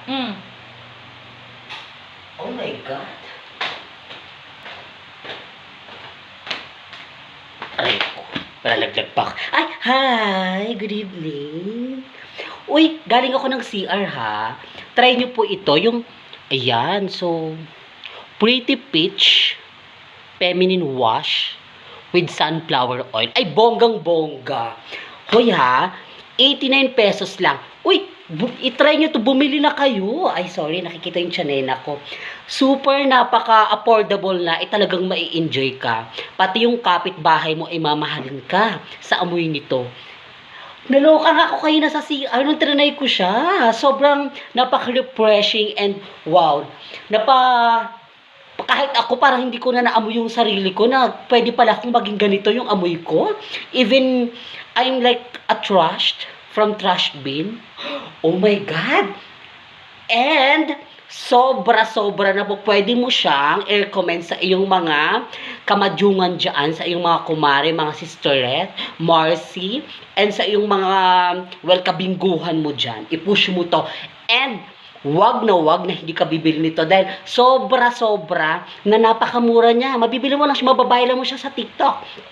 Mm. Oh my God. Ay, palalaglag pa. Ay, hi! Good evening. Uy, galing ako ng CR ha. Try nyo po ito, yung, ayan, so, Pretty Peach Feminine Wash with sunflower oil. Ay, bonggang-bongga. Hoy ha, 89 pesos lang. Uy, itry nyo to, bumili na kayo. Ay, sorry, nakikita yung tsanena ko. Super napaka-affordable na, talagang mai-enjoy ka. Pati yung kapitbahay mo ay mamahalin ka sa amoy nito. Naloka nga ako kayo na sa CR nung trinay ko siya. Sobrang napaka-refreshing and wow. Kahit ako parang hindi ko na naamoy yung sarili ko na pwede pala akong maging ganito yung amoy ko. Even I'm like a trashed from trash bin. Oh my God! And sobra-sobra na po pwede mo siyang i-recommend sa iyong mga kamadyungan dyan, sa iyong mga kumare, mga sisterette, Marcy, and sa iyong mga kabingguhan mo dyan. I-push mo to. And wag na hindi ka bibili nito dahil sobra-sobra na napakamura niya. Mabibili mo lang siya, mababayad mo siya sa TikTok.